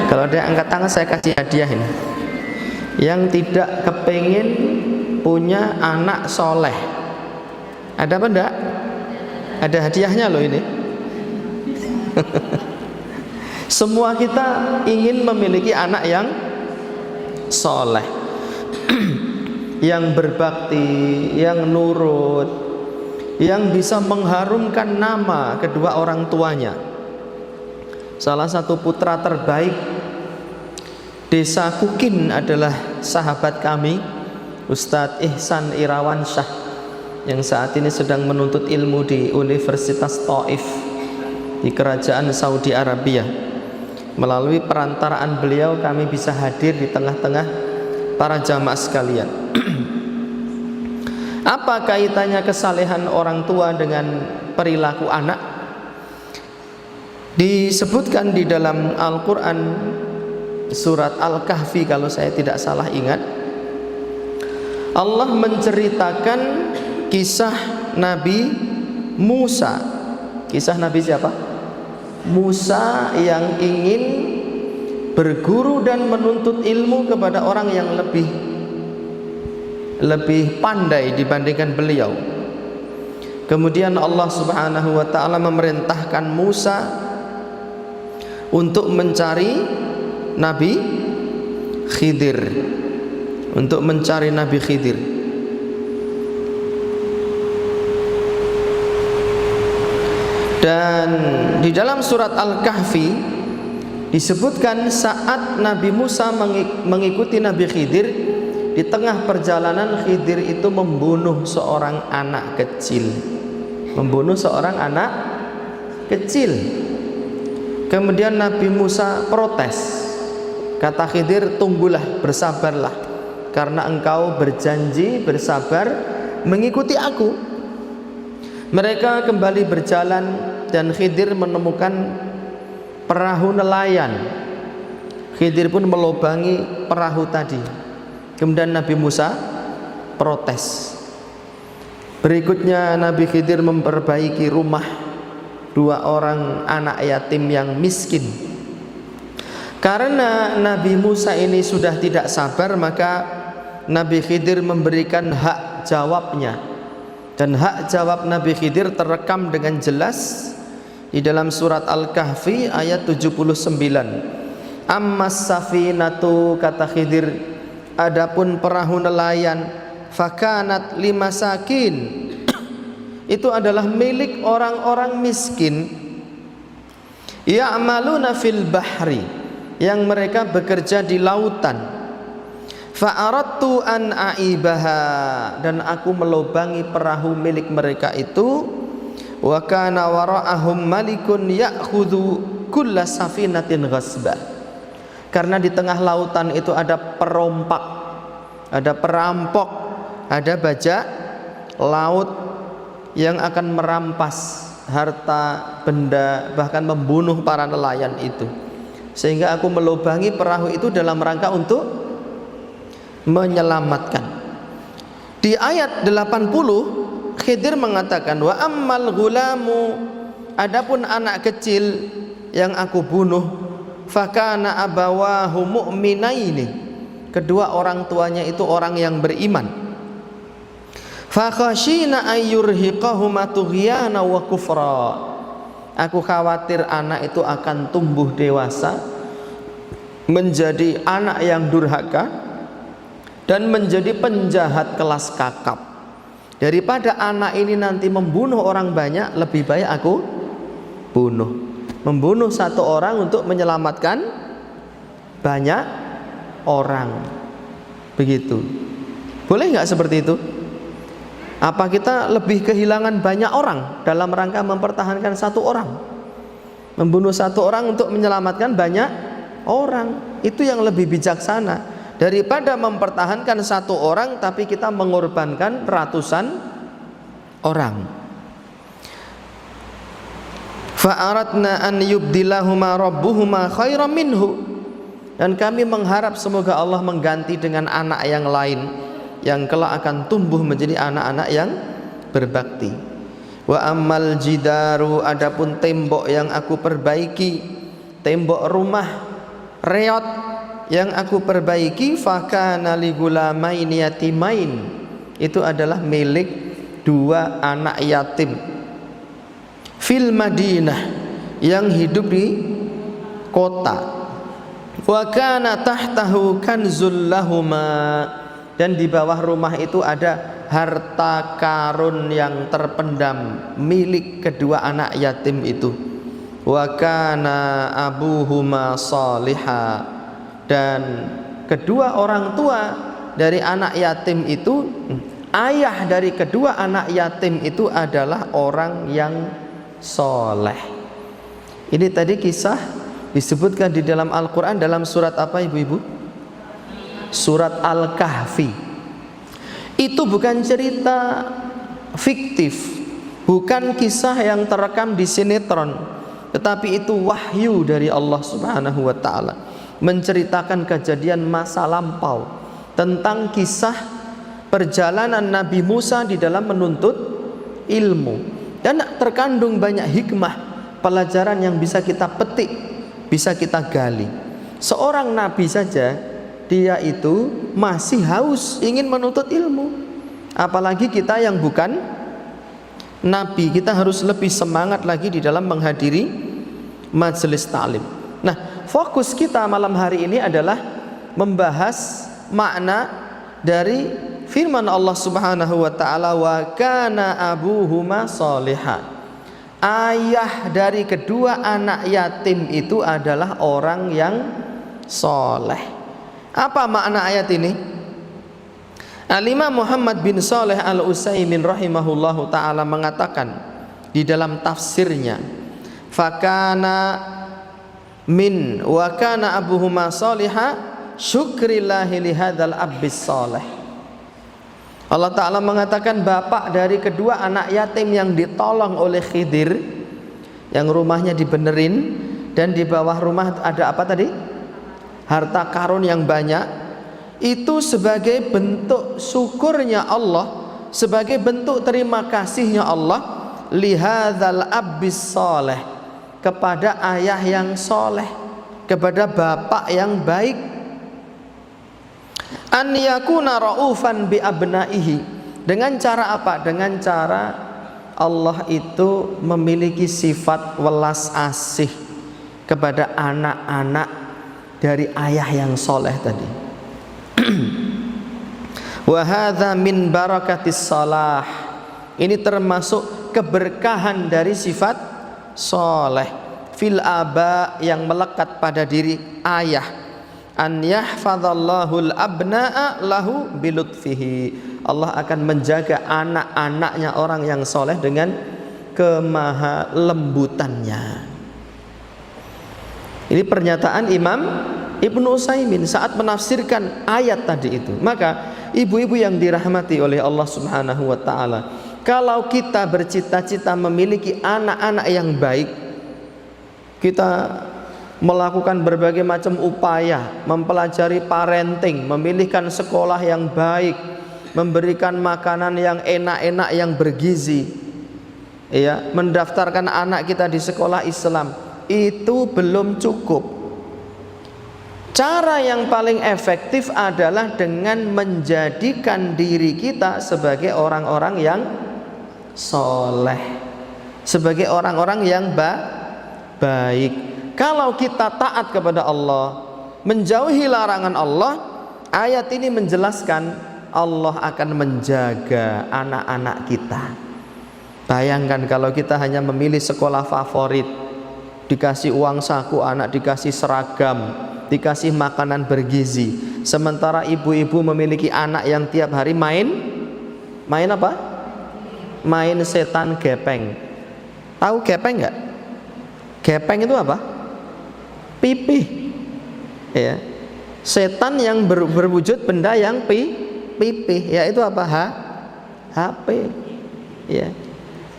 Kalau ada yang angkat tangan saya kasih hadiah ini. Yang tidak kepingin punya anak soleh, ada apa enggak? Ada hadiahnya loh ini. Semua kita ingin memiliki anak yang soleh, yang berbakti, yang nurut, yang bisa mengharumkan nama kedua orang tuanya. Salah satu putra terbaik Desa Kukin adalah sahabat kami, Ustadz Ihsan Irawansyah, yang saat ini sedang menuntut ilmu di Universitas Taif di Kerajaan Saudi Arabia. Melalui perantaraan beliau kami bisa hadir di tengah-tengah para jamaah sekalian. Apa kaitannya kesalehan orang tua dengan perilaku anak? Disebutkan di dalam Al-Quran surat Al-Kahfi kalau saya tidak salah ingat, Allah menceritakan kisah Nabi Musa. Kisah Nabi siapa? Musa yang ingin berguru dan menuntut ilmu kepada orang yang lebih pandai dibandingkan beliau. Kemudian Allah Subhanahu wa taala memerintahkan Musa untuk mencari Nabi Khidir, untuk mencari Nabi Khidir. Dan di dalam surat Al-Kahfi disebutkan saat Nabi Musa mengikuti Nabi Khidir, di tengah perjalanan Khidir itu membunuh seorang anak kecil. Membunuh seorang anak kecil. Kemudian Nabi Musa protes. Kata Khidir, tunggulah, bersabarlah, karena engkau berjanji bersabar mengikuti aku. Mereka kembali berjalan dan Khidir menemukan perahu nelayan. Khidir pun melubangi perahu tadi. Kemudian Nabi Musa protes. Berikutnya Nabi Khidir memperbaiki rumah dua orang anak yatim yang miskin. Karena Nabi Musa ini sudah tidak sabar, maka Nabi Khidir memberikan hak jawabnya. Dan hak jawab Nabi Khidir terekam dengan jelas di dalam surat Al-Kahfi ayat 79. Ammas safinatu, kata Khidir, adapun perahu nelayan, fakanat limasakin, itu adalah milik orang-orang miskin, ya'maluna fil bahri, yang mereka bekerja di lautan. Fa'aradtu an aibaha, dan aku melubangi perahu milik mereka itu. Wa kana wara'ahum malikun ya'khudhu kulla safinatin ghasba, karena di tengah lautan itu ada perompak, ada perampok, ada bajak laut yang akan merampas harta benda, bahkan membunuh para nelayan itu. Sehingga aku melubangi perahu itu dalam rangka untuk menyelamatkan. Di ayat 80 Khidir mengatakan, wa ammal gulamu, adapun anak kecil yang aku bunuh, fakana abawahu mu'minaini, kedua orang tuanya itu orang yang beriman. Fakhashina ayyurhiqahuma tughyana wa kufra, aku khawatir anak itu akan tumbuh dewasa menjadi anak yang durhaka dan menjadi penjahat kelas kakap. Daripada anak ini nanti membunuh orang banyak, lebih baik aku bunuh. Membunuh satu orang untuk menyelamatkan banyak orang. Begitu. Boleh nggak seperti itu? Apa kita lebih kehilangan banyak orang dalam rangka mempertahankan satu orang? Membunuh satu orang untuk menyelamatkan banyak orang, itu yang lebih bijaksana daripada mempertahankan satu orang tapi kita mengorbankan ratusan orang. Fa'aradna an yubdilahuma rabbuhuma khairan minhu, dan kami mengharap semoga Allah mengganti dengan anak yang lain yang kelak akan tumbuh menjadi anak-anak yang berbakti. Wa ammal jidaru, adapun tembok yang aku perbaiki, tembok rumah reot yang aku perbaiki, fakana li gulamaini yatimain, itu adalah milik dua anak yatim fil Madinah yang hidup di kota. Wa kana tahtahu kanzul lahuma, dan di bawah rumah itu ada harta karun yang terpendam milik kedua anak yatim itu. Wa kana abuhuma shaliha, dan kedua orang tua dari anak yatim itu, ayah dari kedua anak yatim itu adalah orang yang soleh. Ini tadi kisah disebutkan di dalam Al-Quran dalam surat apa ibu-ibu? Surat Al-Kahfi. Itu bukan cerita fiktif, bukan kisah yang terekam di sinetron, tetapi itu wahyu dari Allah Subhanahu wa ta'ala, menceritakan kejadian masa lampau tentang kisah perjalanan Nabi Musa di dalam menuntut ilmu, dan terkandung banyak hikmah, pelajaran yang bisa kita petik, bisa kita gali. Seorang nabi saja dia itu masih haus ingin menuntut ilmu, apalagi kita yang bukan nabi. Kita harus lebih semangat lagi di dalam menghadiri majelis ta'lim. Nah, fokus kita malam hari ini adalah membahas makna dari firman Allah Subhanahu wa ta'ala, wa kana abuhuma sholiha. Ayah dari kedua anak yatim itu adalah orang yang soleh. Apa makna ayat ini? Al-Imam Muhammad bin Shalih Al-Utsaimin rahimahullahu ta'ala mengatakan di dalam tafsirnya, fakana min wa kana abuhuma sholiha syukrillahi lihadzal abis sholih. Allah Ta'ala mengatakan bapak dari kedua anak yatim yang ditolong oleh Khidir, yang rumahnya dibenerin, dan di bawah rumah ada apa tadi? Harta karun yang banyak. Itu sebagai bentuk syukurnya Allah, sebagai bentuk terima kasihnya Allah lihadzal abis sholih, kepada ayah yang soleh, kepada bapak yang baik. An yakuna raufan bi abnaihi, dengan cara apa? Dengan cara Allah itu memiliki sifat welas asih kepada anak-anak dari ayah yang soleh tadi. Wa hadza min barakatis salah, ini termasuk keberkahan dari sifat soleh fil aba, yang melekat pada diri ayah. An yahfadzallahul abna'a lahu bilutfihi, Allah akan menjaga anak-anaknya orang yang soleh dengan kemaha lembutannya. Ini pernyataan Imam Ibnu Utsaimin saat menafsirkan ayat tadi itu. Maka ibu-ibu yang dirahmati oleh Allah Subhanahu wa ta'ala, kalau kita bercita-cita memiliki anak-anak yang baik, kita melakukan berbagai macam upaya, mempelajari parenting, memilihkan sekolah yang baik, memberikan makanan yang enak-enak yang bergizi, ya, mendaftarkan anak kita di sekolah Islam, itu belum cukup. Cara yang paling efektif adalah dengan menjadikan diri kita sebagai orang-orang yang soleh, sebagai orang-orang yang baik. Kalau kita taat kepada Allah, menjauhi larangan Allah, ayat ini menjelaskan Allah akan menjaga anak-anak kita. Bayangkan kalau kita hanya memilih sekolah favorit, dikasih uang saku anak, dikasih seragam, dikasih makanan bergizi, sementara ibu-ibu memiliki anak yang tiap hari main apa? Main setan gepeng. Tahu gepeng nggak? Gepeng itu apa? Pipih, ya. Setan yang berwujud benda yang pipih, yaitu apa? HP, ya.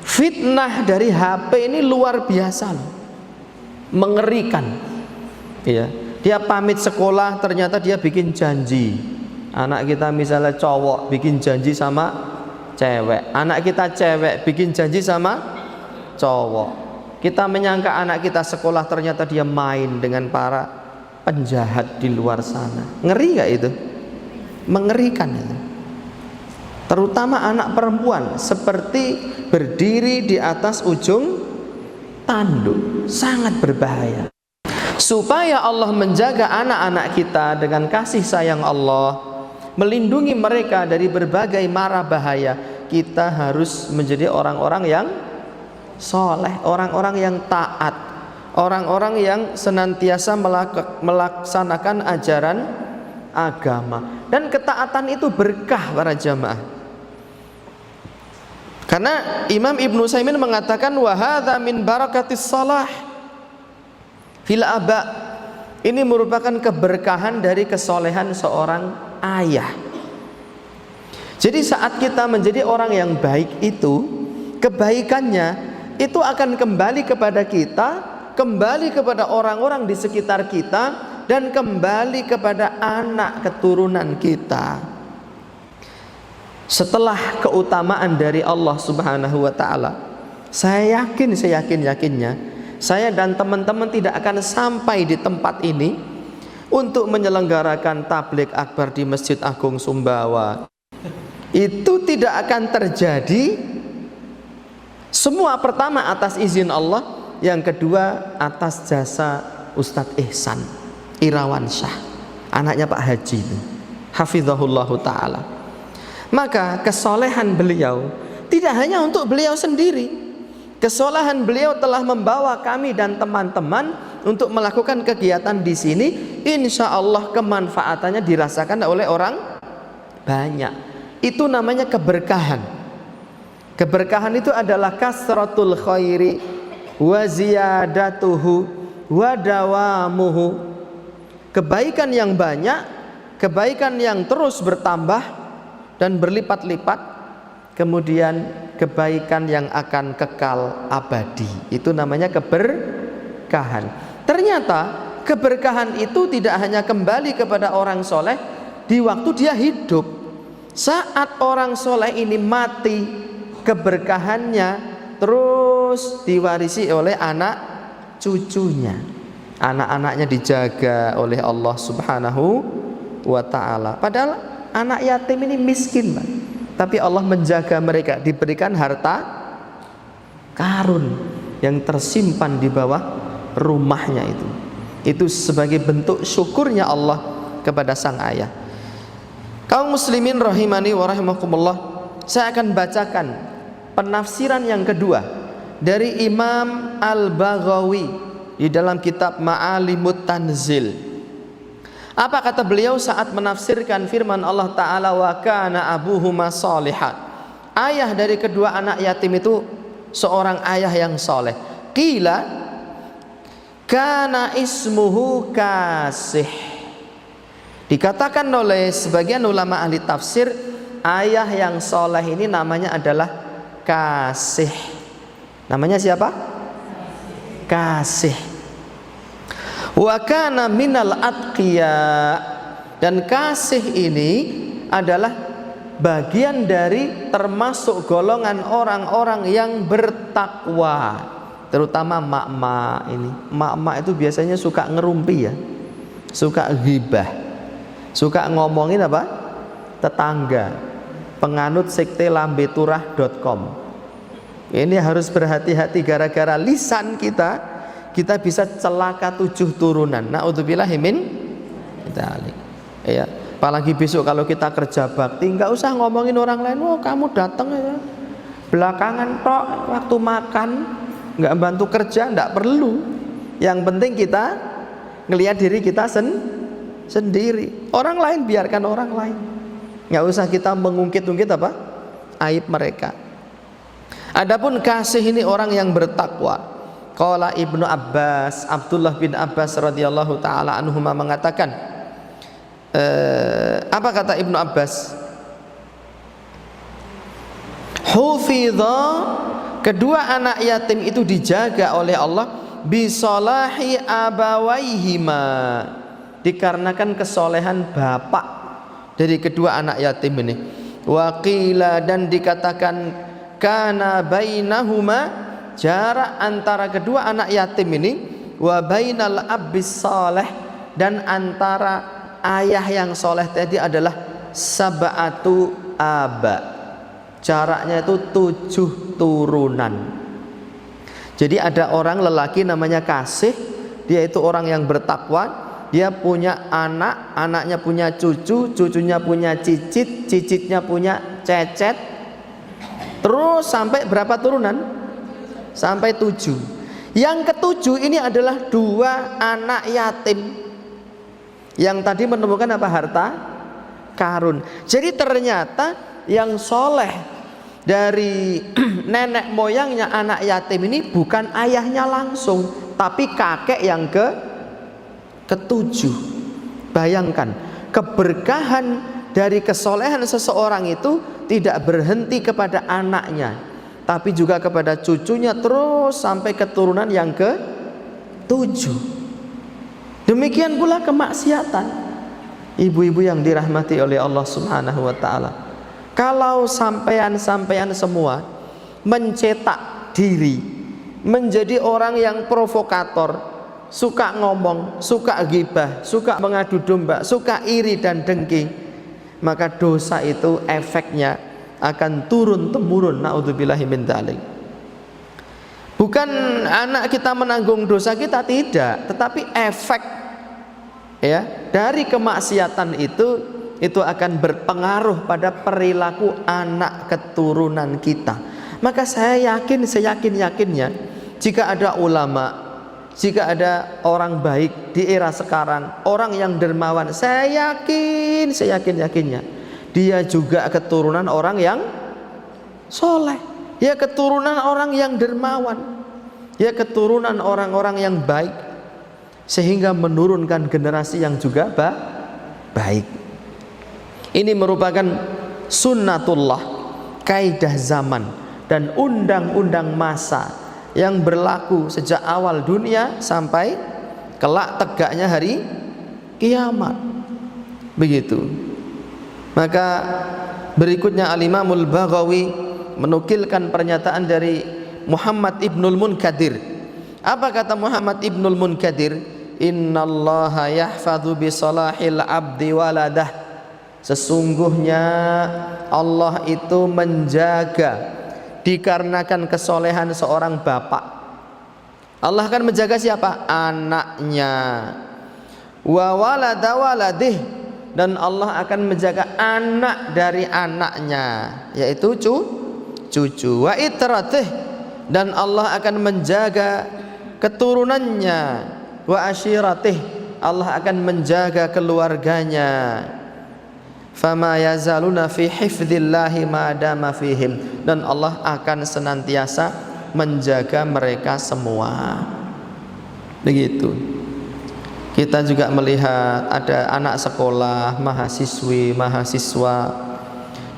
Fitnah dari HP ini luar biasa loh, mengerikan, ya. Dia pamit sekolah, ternyata dia bikin janji. Anak kita misalnya cowok bikin janji sama cewek, anak kita cewek bikin janji sama cowok. Kita menyangka anak kita sekolah, ternyata dia main dengan para penjahat di luar sana. Ngeri gak itu? Mengerikan itu. Terutama anak perempuan, seperti berdiri di atas ujung tanduk, sangat berbahaya. Supaya Allah menjaga anak-anak kita dengan kasih sayang Allah, melindungi mereka dari berbagai mara bahaya, kita harus menjadi orang-orang yang soleh, orang-orang yang taat, orang-orang yang senantiasa melaksanakan ajaran agama. Dan ketaatan itu berkah para jamaah. Karena Imam Ibnu Utsaimin mengatakan wa hadza min barakatis salah fil aba. Ini merupakan keberkahan dari kesolehan seorang ayah. Jadi saat kita menjadi orang yang baik itu, kebaikannya itu akan kembali kepada kita, kembali kepada orang-orang di sekitar kita, dan kembali kepada anak keturunan kita. Setelah keutamaan dari Allah Subhanahu wa ta'ala, saya yakin-yakinnya saya dan teman-teman tidak akan sampai di tempat ini untuk menyelenggarakan tabligh akbar di Masjid Agung Sumbawa. Itu tidak akan terjadi. Semua pertama atas izin Allah, yang kedua atas jasa Ustadz Ihsan Irawansyah, anaknya Pak Haji, hafizahullahu ta'ala. Maka kesolehan beliau tidak hanya untuk beliau sendiri. Kesolehan beliau telah membawa kami dan teman-teman untuk melakukan kegiatan di sini. Insya Allah kemanfaatannya dirasakan oleh orang banyak. Itu namanya keberkahan. Keberkahan itu adalah kasratul khairi wa ziyadatuhu wa dawamuhu. Kebaikan yang banyak, kebaikan yang terus bertambah dan berlipat-lipat, kemudian kebaikan yang akan kekal abadi. Itu namanya keberkahan. Ternyata keberkahan itu tidak hanya kembali kepada orang soleh di waktu dia hidup. Saat orang soleh ini mati, keberkahannya terus diwarisi oleh anak cucunya. Anak-anaknya dijaga oleh Allah Subhanahu wa ta'ala. Padahal anak yatim ini miskin, Pak. Tapi Allah menjaga mereka, diberikan harta karun yang tersimpan di bawah rumahnya itu. Itu sebagai bentuk syukurnya Allah kepada sang ayah. Kaum muslimin rahimani wa rahimakumullah, saya akan bacakan penafsiran yang kedua dari Imam Al-Baghawi di dalam kitab Ma'alimut Tanzil. Apa kata beliau saat menafsirkan firman Allah Ta'ala wa kana abuhuma shalihan? Ayah dari kedua anak yatim itu seorang ayah yang soleh. Qila kana ismuhu Kasih. Dikatakan oleh sebagian ulama ahli tafsir, ayah yang soleh ini namanya adalah Kasih. Namanya siapa? Kasih. Wa kana minal atqiya, dan Kasih ini adalah bagian dari termasuk golongan orang-orang yang bertakwa, terutama mak-mak ini. Mak-mak itu biasanya suka ngerumpi ya, suka ghibah, suka ngomongin apa? Tetangga, penganut sekte lambeturah.com. Ini harus berhati-hati, gara-gara lisan kita bisa celaka 7 turunan. Na'udzubillahi min dzalik. Ya, apalagi besok kalau kita kerja bakti, nggak usah ngomongin orang lain. Oh, kamu datang ya belakangan tok, waktu makan nggak bantu kerja, nggak perlu. Yang penting kita ngelihat diri kita sendiri. Orang lain biarkan orang lain. Nggak usah kita mengungkit-ungkit apa aib mereka. Adapun Kasih ini orang yang bertakwa. Qala Ibnu Abbas, Abdullah bin Abbas radhiyallahu taala anhuma mengatakan, apa kata Ibnu Abbas? Hufidha, kedua anak yatim itu dijaga oleh Allah bisolahi abawaihima, dikarenakan kesolehan bapak dari kedua anak yatim ini. Waqila, dan dikatakan kana bainahuma, jarak antara kedua anak yatim ini, wa bainal abis saleh, dan antara ayah yang soleh tadi adalah sab'atu aba. Jaraknya itu 7 turunan. Jadi ada orang lelaki namanya Kasih, dia itu orang yang bertakwa. Dia punya anak, anaknya punya cucu, cucunya punya cicit, cicitnya punya cecet. Terus sampai berapa turunan? Sampai 7. Yang ketujuh ini adalah 2 anak yatim. Yang tadi menemukan apa? Harta karun. Jadi ternyata yang soleh dari nenek moyangnya anak yatim ini bukan ayahnya langsung, tapi kakek yang ketujuh. Bayangkan, keberkahan dari kesolehan seseorang itu tidak berhenti kepada anaknya, tapi juga kepada cucunya, terus sampai keturunan yang ke-7. Demikian pula kemaksiatan. Ibu-ibu yang dirahmati oleh Allah Subhanahu wa ta'ala, kalau sampean semua mencetak diri menjadi orang yang provokator, suka ngomong, suka ghibah, suka mengadu domba, suka iri dan dengki, maka dosa itu efeknya akan turun temurun. Naudzubillahi min dzalik. Bukan anak kita menanggung dosa kita, tidak, tetapi efek dari kemaksiatan itu akan berpengaruh pada perilaku anak keturunan kita. Maka saya seyakin-yakinnya, jika ada ulama, jika ada orang baik di era sekarang, orang yang dermawan, saya yakinnya dia juga keturunan orang yang soleh, ya keturunan orang yang dermawan, ya keturunan orang-orang yang baik, sehingga menurunkan generasi yang juga baik. Ini merupakan sunnatullah, kaidah zaman dan undang-undang masa yang berlaku sejak awal dunia sampai kelak tegaknya hari kiamat. Begitu. Maka berikutnya Al-Imamul Baghawi menukilkan pernyataan dari Muhammad Ibnul Munkadir. Apa kata Muhammad Ibnul Munkadir? Innallaha yahfadhu bisalahil abdi waladah. Sesungguhnya Allah itu menjaga dikarenakan kesolehan seorang bapak. Allah akan menjaga siapa? Anaknya. Wa walada waladih, dan Allah akan menjaga anak dari anaknya, yaitu cucu. Wa itratih, dan Allah akan menjaga keturunannya. Wa ashiratih, Allah akan menjaga keluarganya. Fama yazaluna fi hifdzillahi ma dama fihim, dan Allah akan senantiasa menjaga mereka semua. Begitu. Kita juga melihat ada anak sekolah, mahasiswa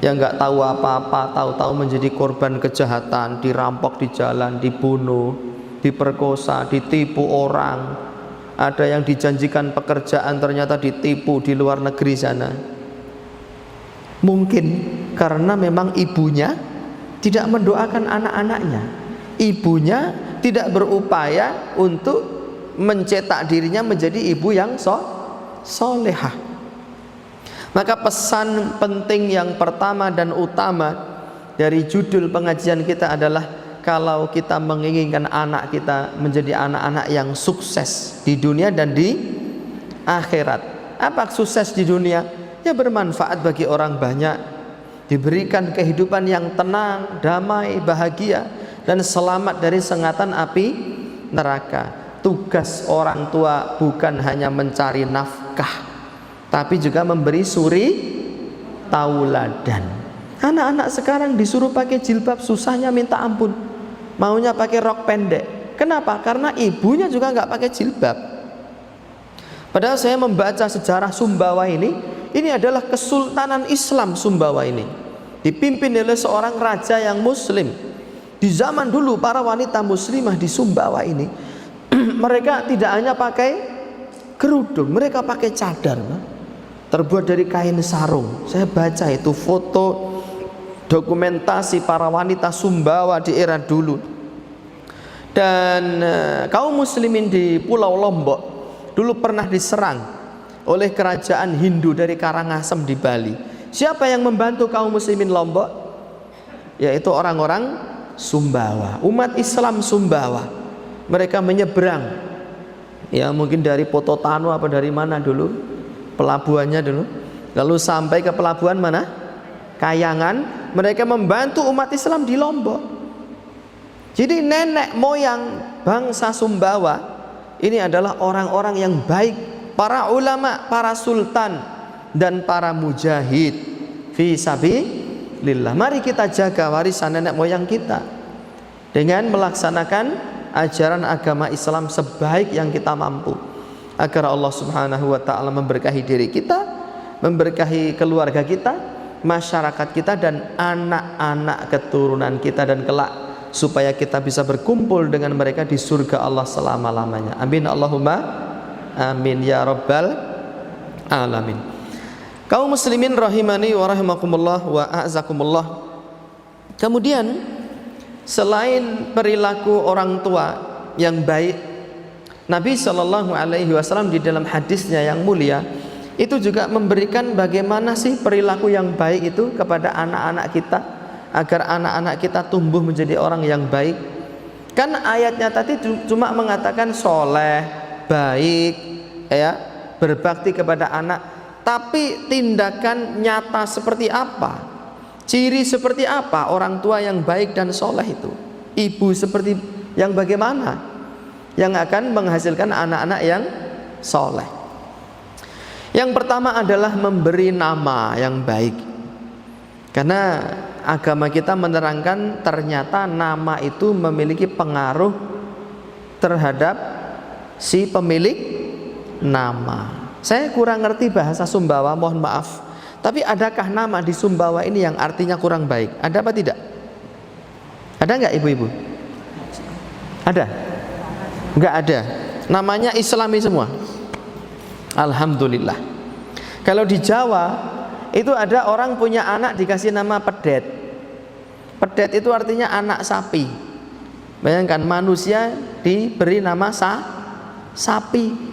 yang nggak tahu apa-apa, tahu-tahu menjadi korban kejahatan, dirampok di jalan, dibunuh, diperkosa, ditipu orang. Ada yang dijanjikan pekerjaan ternyata ditipu di luar negeri sana. Mungkin karena memang ibunya tidak mendoakan anak-anaknya, ibunya tidak berupaya untuk mencetak dirinya menjadi ibu yang solehah. Maka pesan penting yang pertama dan utama dari judul pengajian kita adalah, kalau kita menginginkan anak kita menjadi anak-anak yang sukses di dunia dan di akhirat. Apa sukses di dunia? Ya bermanfaat bagi orang banyak, diberikan kehidupan yang tenang, damai, bahagia, dan selamat dari sengatan api neraka. Tugas orang tua bukan hanya mencari nafkah, tapi juga memberi suri tauladan. Anak-anak sekarang disuruh pakai jilbab, susahnya minta ampun, maunya pakai rok pendek. Kenapa? Karena ibunya juga nggak pakai jilbab. Padahal saya membaca sejarah Sumbawa ini adalah kesultanan Islam. Sumbawa ini dipimpin oleh seorang raja yang muslim. Di zaman dulu para wanita muslimah di Sumbawa ini mereka tidak hanya pakai kerudung, mereka pakai cadar terbuat dari kain sarung. Saya baca itu foto dokumentasi para wanita Sumbawa di era dulu. Dan kaum muslimin di Pulau Lombok dulu pernah diserang oleh kerajaan Hindu dari Karangasem di Bali. Siapa yang membantu kaum muslimin Lombok? Yaitu orang-orang Sumbawa, umat Islam Sumbawa. Mereka menyeberang, ya mungkin dari Pototano apa dari mana dulu pelabuhannya dulu, lalu sampai ke pelabuhan mana? Kayangan. Mereka membantu umat Islam di Lombok. Jadi nenek moyang bangsa Sumbawa ini adalah orang-orang yang baik, para ulama, para sultan, dan para mujahid fi sabilillah. Mari kita jaga warisan nenek moyang kita dengan melaksanakan ajaran agama Islam sebaik yang kita mampu, agar Allah Subhanahu wa taala memberkahi diri kita, memberkahi keluarga kita, masyarakat kita, dan anak-anak keturunan kita, dan kelak supaya kita bisa berkumpul dengan mereka di surga Allah selama-lamanya. Amin Allahumma amin ya rabbal alamin. Kaum muslimin rahimani wa rahimakumullah wa a'zakumullah. Kemudian selain perilaku orang tua yang baik, Nabi Shallallahu Alaihi Wasallam di dalam hadisnya yang mulia itu juga memberikan bagaimana sih perilaku yang baik itu kepada anak-anak kita, agar anak-anak kita tumbuh menjadi orang yang baik. Kan ayatnya tadi cuma mengatakan soleh, baik, ya, berbakti kepada anak, tapi tindakan nyata seperti apa, ciri seperti apa orang tua yang baik dan soleh itu, ibu seperti yang bagaimana yang akan menghasilkan anak-anak yang soleh. Yang pertama adalah memberi nama yang baik, karena agama kita menerangkan ternyata nama itu memiliki pengaruh terhadap si pemilik nama. Saya kurang ngerti bahasa Sumbawa, mohon maaf, tapi adakah nama di Sumbawa ini yang artinya kurang baik? Ada apa tidak? Ada nggak ibu-ibu? Ada? Nggak ada. Namanya Islami semua. Alhamdulillah. Kalau di Jawa itu ada orang punya anak dikasih nama Pedet. Pedet itu artinya anak sapi. Bayangkan manusia diberi nama sapi.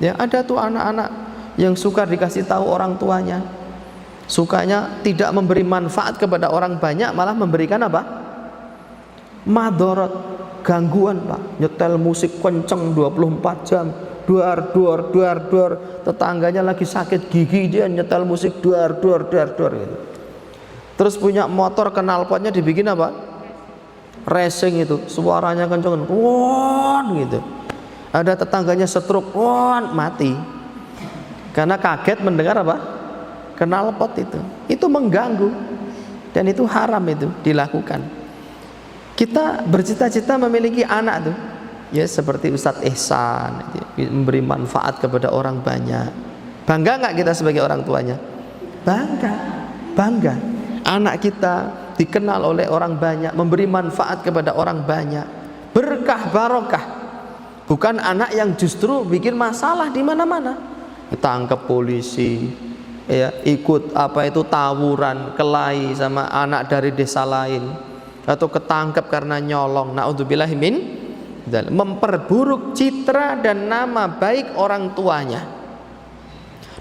Ya, ada tuh anak-anak yang suka dikasih tahu orang tuanya, sukanya tidak memberi manfaat kepada orang banyak, malah memberikan apa? Madorot, gangguan Pak. Nyetel musik kenceng 24 jam, duar, tetangganya lagi sakit gigi, dia nyetel musik duar gitu. Terus punya motor knalpotnya dibikin apa? Racing itu, suaranya kenceng, gitu. Ada tetangganya stroke, mati. Karena kaget mendengar apa? Knalpot itu. Itu mengganggu. Dan itu haram itu dilakukan. Kita bercita-cita memiliki anak tuh, ya seperti Ustadz Ihsan, memberi manfaat kepada orang banyak. Bangga nggak kita sebagai orang tuanya? Bangga. Anak kita dikenal oleh orang banyak, memberi manfaat kepada orang banyak, berkah barokah. Bukan anak yang justru bikin masalah di mana-mana, ditangkap polisi, ya, ikut tawuran, kelahi sama anak dari desa lain, atau ketangkep karena nyolong. Naudzubillahi min dzalik, memperburuk citra dan nama baik orang tuanya.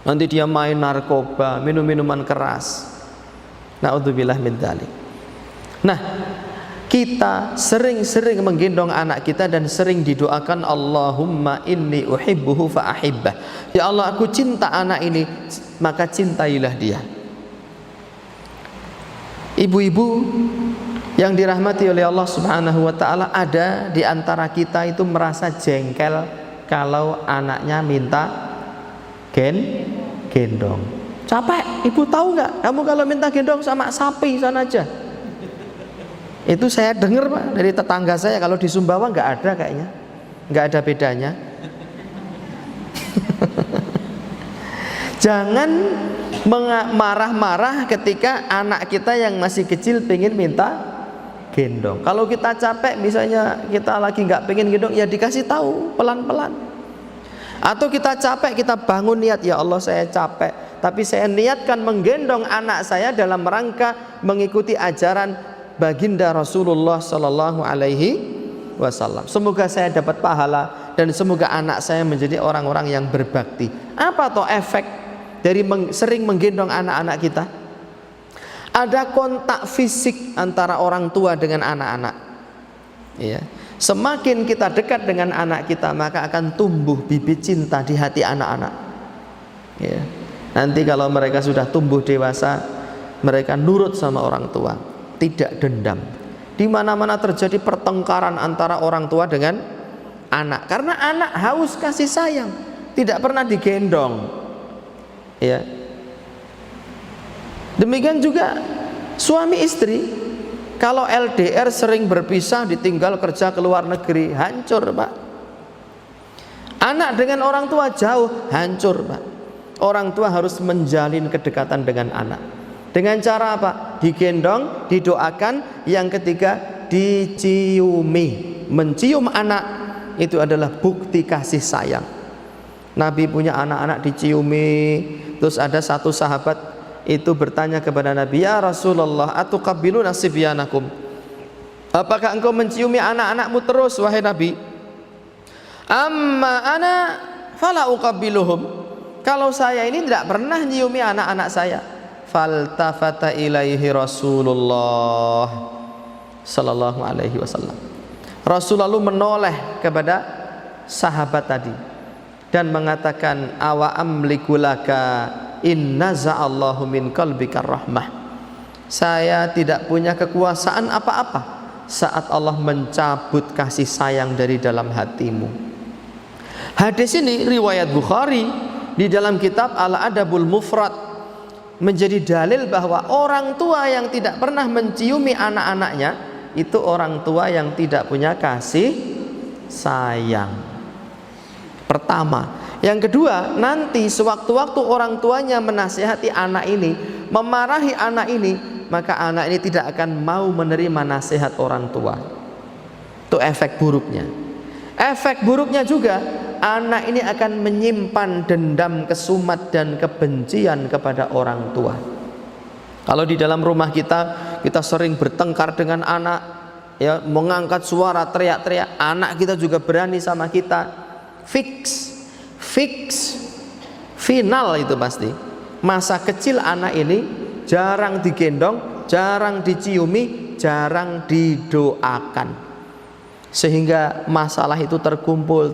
Nanti dia main narkoba, minum minuman keras. Naudzubillahi min dzalik. Nah, kita sering-sering menggendong anak kita dan sering didoakan, Allahumma inni uhibbuhu fa ahibbah. Ya Allah, aku cinta anak ini, maka cintailah dia. Ibu-ibu yang dirahmati oleh Allah Subhanahu wa taala, ada di antara kita itu merasa jengkel kalau anaknya minta gendong. Capek, ibu tahu nggak? Kamu kalau minta gendong sama sapi sana aja. Itu saya dengar Pak dari tetangga saya, kalau di Sumbawa nggak ada kayaknya, nggak ada bedanya. Jangan marah-marah ketika anak kita yang masih kecil pengen minta gendong. Kalau kita capek, misalnya kita lagi nggak pengen gendong, ya dikasih tahu pelan-pelan. Atau kita capek, kita bangun niat, ya Allah saya capek, tapi saya niatkan menggendong anak saya dalam rangka mengikuti ajaran baginda Rasulullah Sallallahu Alaihi Wasallam. Semoga saya dapat pahala dan semoga anak saya menjadi orang-orang yang berbakti. Apa toh efek dari sering menggendong anak-anak kita? Ada kontak fisik antara orang tua dengan anak-anak. Ya. Semakin kita dekat dengan anak kita, maka akan tumbuh bibit cinta di hati anak-anak. Ya. Nanti kalau mereka sudah tumbuh dewasa, mereka nurut sama orang tua, tidak dendam. Di mana-mana terjadi pertengkaran antara orang tua dengan anak, karena anak haus kasih sayang, tidak pernah digendong. Ya. Demikian juga suami istri. Kalau LDR sering berpisah, ditinggal kerja ke luar negeri, hancur Pak. Anak dengan orang tua jauh, hancur Pak. Orang tua harus menjalin kedekatan dengan anak. Dengan cara apa? Digendong, didoakan. Yang ketiga, diciumi. Mencium anak itu adalah bukti kasih sayang. Nabi punya anak-anak diciumi. Terus ada satu sahabat itu bertanya kepada Nabi, ya Rasulullah, atuqabbiluna sibyanakum? Apakah engkau menciumi anak-anakmu terus wahai Nabi? Amma ana fala uqabbiluhum. Kalau saya ini tidak pernah nyiumi anak-anak saya. Faltafata ilaihi Rasulullah sallallahu alaihi wasallam. Rasul lalu menoleh kepada sahabat tadi dan mengatakan, awa amliku laka inna za'allahu min qalbika rahmah. Saya tidak punya kekuasaan apa-apa saat Allah mencabut kasih sayang dari dalam hatimu. Hadis ini riwayat Bukhari di dalam kitab Al-Adabul Mufrad, menjadi dalil bahwa orang tua yang tidak pernah menciumi anak-anaknya itu orang tua yang tidak punya kasih sayang. Pertama. Yang kedua, nanti sewaktu-waktu orang tuanya menasihati anak ini, memarahi anak ini, maka anak ini tidak akan mau menerima nasihat orang tua. Itu efek buruknya. Efek buruknya juga, anak ini akan menyimpan dendam, kesumat dan kebencian kepada orang tua. Kalau di dalam rumah kita sering bertengkar dengan anak, ya, mengangkat suara, teriak-teriak, anak kita juga berani sama kita. Fix final itu pasti. Masa kecil anak ini jarang digendong, jarang diciumi, jarang didoakan, sehingga masalah itu terkumpul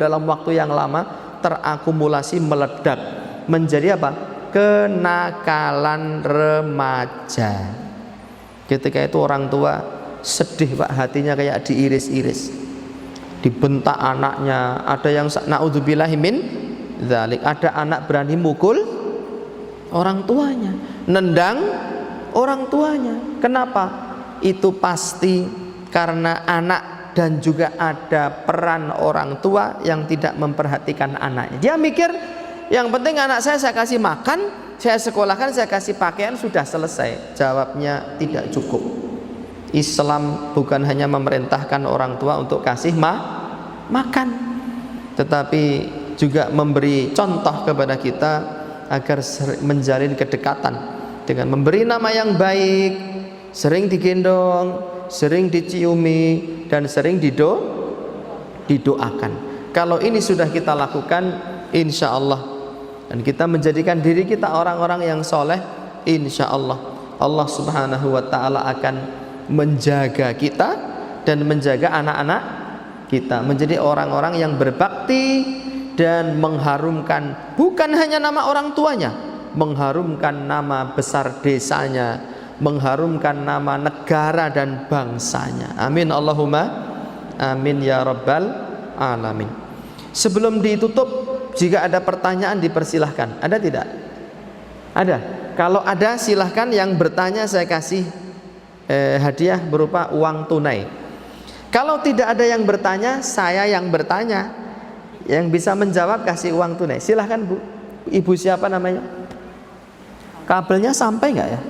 dalam waktu yang lama, terakumulasi, meledak menjadi apa? Kenakalan remaja. Ketika itu orang tua sedih Pak, hatinya kayak diiris-iris. Dibentak anaknya, ada yang naudzubillahi min dzalik, ada anak berani mukul orang tuanya, nendang orang tuanya. Kenapa? Itu pasti karena anak dan juga ada peran orang tua yang tidak memperhatikan anaknya. Dia mikir yang penting anak saya kasih makan, saya sekolahkan, saya kasih pakaian, sudah selesai. Jawabnya tidak cukup. Islam bukan hanya memerintahkan orang tua untuk kasih makan, tetapi juga memberi contoh kepada kita agar menjalin kedekatan dengan memberi nama yang baik, sering digendong, sering diciumi, dan sering didoakan. Kalau ini sudah kita lakukan, insya Allah, dan kita menjadikan diri kita orang-orang yang soleh, insya Allah Allah subhanahu wa ta'ala akan menjaga kita dan menjaga anak-anak kita menjadi orang-orang yang berbakti dan mengharumkan bukan hanya nama orang tuanya, mengharumkan nama besar desanya, mengharumkan nama negara dan bangsanya. Amin Allahumma amin ya rabbal alamin. Sebelum ditutup, jika ada pertanyaan dipersilahkan. Ada tidak? Ada. Kalau ada silahkan, yang bertanya saya kasih hadiah berupa uang tunai. Kalau tidak ada yang bertanya, saya yang bertanya, yang bisa menjawab kasih uang tunai. Silahkan Bu. Ibu siapa namanya? Kabelnya sampai nggak ya?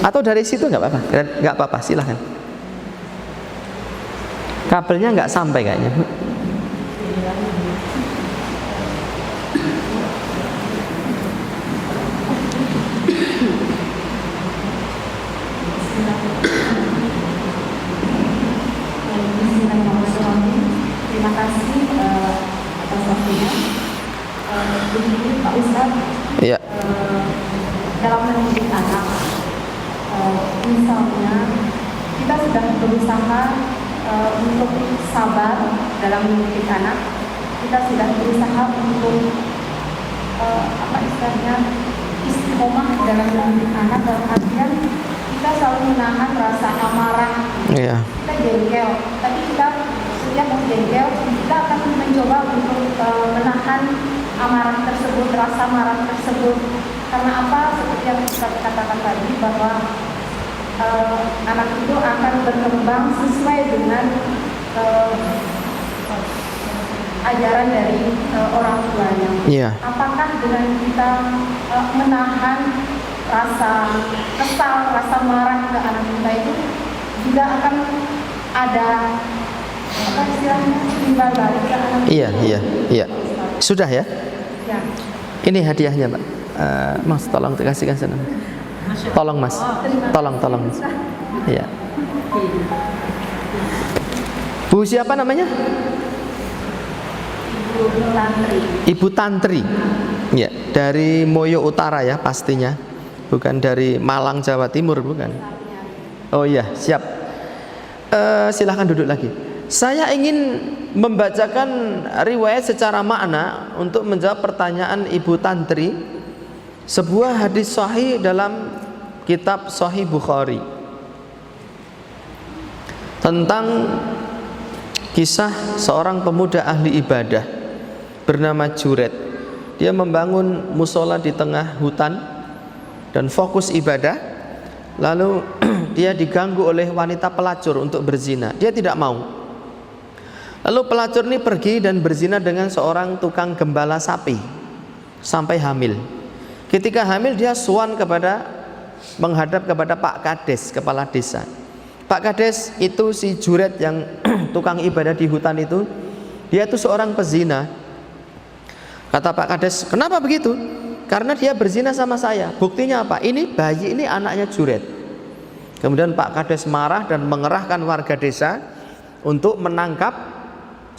Atau dari situ nggak apa-apa? Nggak apa-apa, silahkan. Kabelnya nggak sampai kayaknya Bu. kasih atas waktunya. Begini Pak Ustadz, Iya. dalam mendidik anak, misalnya kita sudah berusaha untuk sabar dalam mendidik anak, kita sudah berusaha untuk apa istilahnya istiqomah dalam mendidik anak, dalam artian kita selalu menahan rasa amarah. Iya. Kita jengkel, tapi kita setiap mau jengkel, kita akan mencoba untuk menahan amarah tersebut, rasa marah tersebut. Karena apa? Seperti yang kita katakan tadi, bahwa anak itu akan berkembang sesuai dengan ajaran dari orang tuanya. Iya. Apakah dengan kita menahan rasa kesal, rasa marah ke anak kita itu juga akan ada apa istilahnya timbal balik ke anak kita? Iya. Sudah ya? Ya. Ini hadiahnya, Pak. Mas, tolong kasihkan sana. Tolong, Mas. Tolong. Iya. Bu siapa namanya? Ibu Tantri. Ya, dari Moyo Utara ya pastinya. Bukan dari Malang Jawa Timur, bukan. Oh iya, siap. Silahkan duduk lagi. Saya ingin membacakan riwayat secara makna untuk menjawab pertanyaan Ibu Tantri. Sebuah hadis sahih dalam kitab Sahih Bukhari tentang kisah seorang pemuda ahli ibadah bernama Juret. Dia membangun musola di tengah hutan dan fokus ibadah. Lalu dia diganggu oleh wanita pelacur untuk berzina. Dia tidak mau. Lalu pelacur ini pergi dan berzina dengan seorang tukang gembala sapi sampai hamil. Ketika hamil dia menghadap kepada Pak Kades, kepala desa. Pak Kades itu si Juret yang tukang ibadah di hutan itu, dia itu seorang pezina. Kata Pak Kades, kenapa begitu? Karena dia berzina sama saya. Buktinya apa? Ini bayi ini anaknya Juret. Kemudian Pak Kades marah dan mengerahkan warga desa untuk menangkap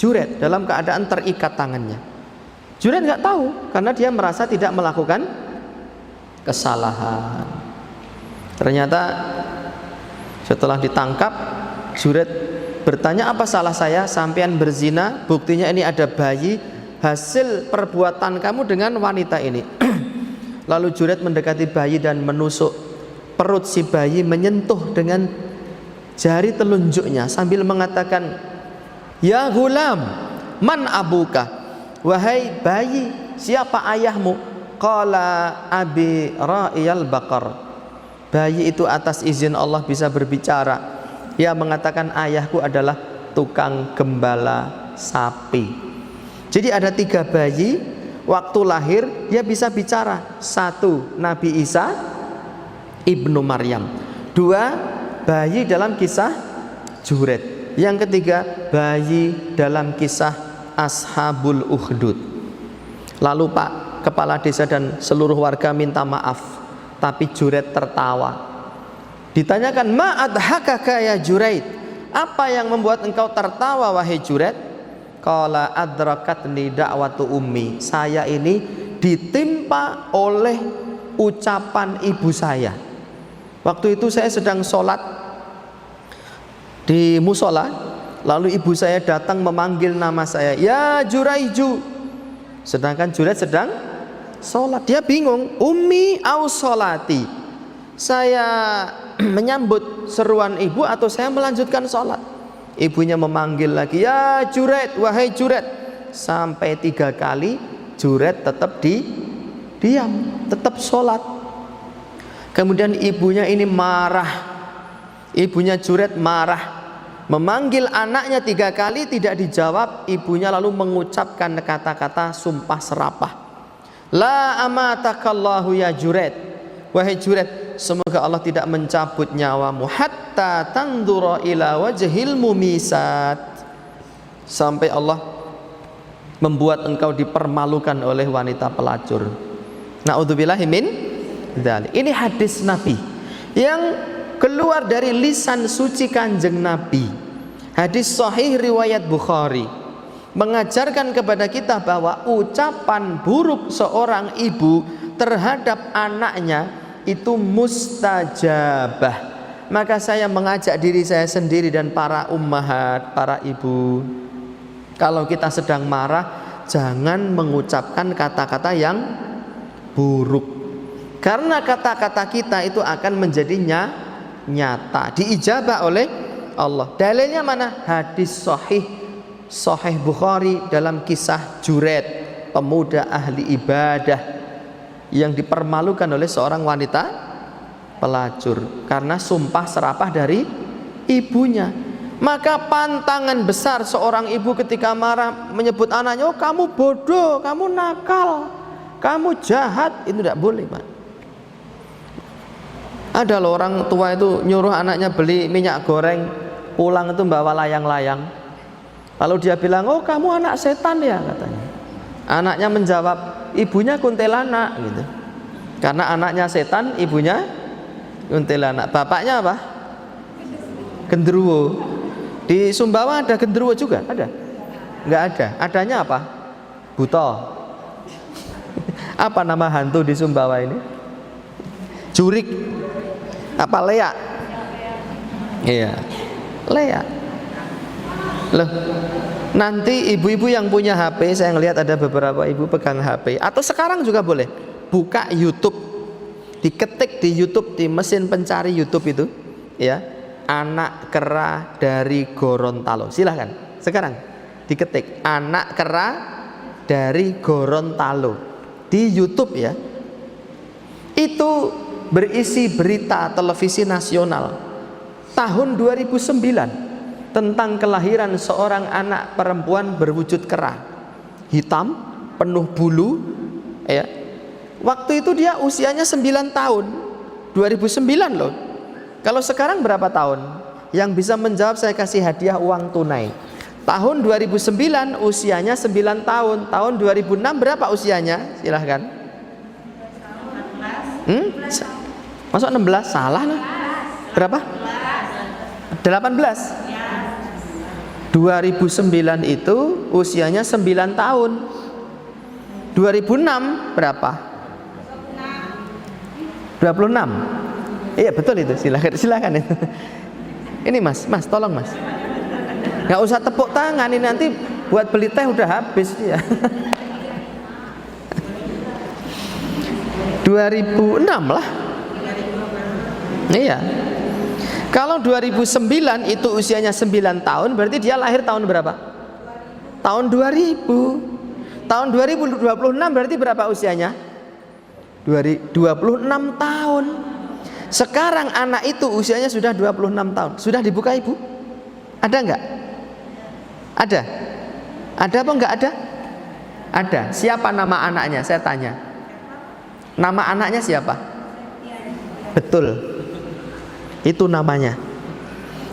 Juret dalam keadaan terikat tangannya. Juret nggak tahu karena dia merasa tidak melakukan kesalahan. Ternyata setelah ditangkap, Juret bertanya, apa salah saya? Sampean berzina, buktinya ini ada bayi hasil perbuatan kamu dengan wanita ini. Lalu Juret mendekati bayi dan menusuk perut si bayi, menyentuh dengan jari telunjuknya sambil mengatakan, ya gulam, man abuka? Wahai bayi, siapa ayahmu? Qala abi ra'iyal baqar. Bayi itu atas izin Allah bisa berbicara. Dia mengatakan ayahku adalah tukang gembala sapi. Jadi ada 3 bayi waktu lahir dia bisa bicara. 1 Nabi Isa ibnu Maryam. 2 bayi dalam kisah Juret. Yang ketiga bayi dalam kisah Ashabul Ukhdud. Lalu Pak kepala desa dan seluruh warga minta maaf, tapi Juret tertawa. Ditanyakan, ma adhakaka ya Juret? Apa yang membuat engkau tertawa wahai Juret? Qala adrakatni da'watu ummi. Saya ini ditimpa oleh ucapan ibu saya. Waktu itu saya sedang sholat di musola, lalu ibu saya datang memanggil nama saya, ya Juraiju. Sedangkan Juret sedang sholat. Dia bingung, ummi au sholati, saya menyambut seruan ibu atau saya melanjutkan sholat. Ibunya memanggil lagi, ya Juret, wahai Juret. Sampai 3 kali Juret tetap diam, tetap sholat. Kemudian ibunya ini marah. Ibunya Juret marah, memanggil anaknya 3 kali tidak dijawab. Ibunya lalu mengucapkan kata-kata sumpah serapah. La amatakallahu ya Juret. Wahai Juret, semoga Allah tidak mencabut nyawamu hatta tandura ila wajhil mumisat, sampai Allah membuat engkau dipermalukan oleh wanita pelacur. Na'udzubillahi min dzalik. Ini hadis Nabi yang keluar dari lisan suci Kanjeng Nabi. Hadis sahih riwayat Bukhari. mengajarkan kepada kita bahwa ucapan buruk seorang ibu terhadap anaknya itu mustajabah. Maka saya mengajak diri saya sendiri dan para ummahat, para ibu, kalau kita sedang marah, jangan mengucapkan kata-kata yang buruk. Karena kata-kata kita itu akan menjadi nyata, diijabah oleh Allah. Dalilnya mana? Hadis Sahih Bukhari dalam kisah Juret, pemuda ahli ibadah yang dipermalukan oleh seorang wanita pelacur karena sumpah serapah dari ibunya. Maka pantangan besar seorang ibu ketika marah menyebut anaknya, oh kamu bodoh, kamu nakal, kamu jahat, itu tidak boleh, Pak. Ada loh orang tua itu nyuruh anaknya beli minyak goreng, pulang itu bawa layang-layang. Lalu dia bilang, oh kamu anak setan ya, katanya. Anaknya menjawab, ibunya kuntilanak gitu. Karena anaknya setan, ibunya kuntilanak. Bapaknya apa? Genderuwo. Di Sumbawa ada genderuwo juga? Ada? Enggak ada. Adanya apa? Buto. Apa nama hantu di Sumbawa ini? Jurik. Apa Lea? Iya, Lea. Loh, nanti ibu-ibu yang punya HP, saya ngelihat ada beberapa ibu pegang HP, atau sekarang juga boleh buka YouTube, diketik di YouTube, di mesin pencari YouTube itu, ya, anak kera dari Gorontalo. Silahkan sekarang diketik anak kera dari Gorontalo di YouTube ya. Itu berisi berita televisi nasional tahun 2009 tentang kelahiran seorang anak perempuan berwujud kera, hitam, penuh bulu ya. Waktu itu dia usianya 9 tahun, 2009 loh. Kalau sekarang berapa tahun? Yang bisa menjawab saya kasih hadiah uang tunai. Tahun 2009 usianya 9 tahun. Tahun 2006 berapa usianya? Silahkan. Masuk 16? Salah lah. Berapa? 18. 2009 itu usianya 9 tahun. 2006 berapa? 26. Iya betul itu. Silakan itu. Ini mas, tolong mas. Nggak usah tepuk tangan, ini nanti buat beli teh udah habis ya. 2006 lah. Iya. Kalau 2009 itu usianya 9 tahun, berarti dia lahir tahun berapa? Tahun 2000. Tahun 2026 berarti berapa usianya? 26 tahun. Sekarang anak itu usianya sudah 26 tahun. Sudah dibuka ibu? Ada enggak? Ada? Ada apa enggak ada? Ada. Siapa nama anaknya? Saya tanya. Nama anaknya siapa? Betul. Itu namanya.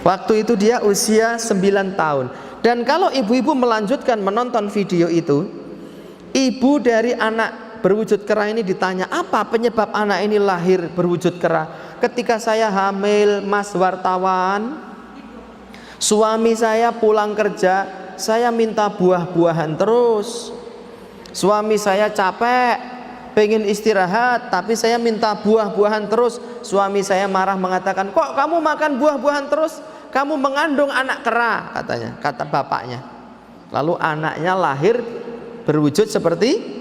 Waktu itu dia usia 9 tahun. Dan kalau ibu-ibu melanjutkan menonton video itu, ibu dari anak berwujud kera ini ditanya, apa penyebab anak ini lahir berwujud kera? Ketika saya hamil, mas wartawan, suami saya pulang kerja, saya minta buah-buahan terus. Suami saya capek, pengen istirahat, tapi saya minta buah-buahan terus. Suami saya marah mengatakan, kok kamu makan buah-buahan terus? Kamu mengandung anak kera, katanya, kata bapaknya. Lalu anaknya lahir berwujud seperti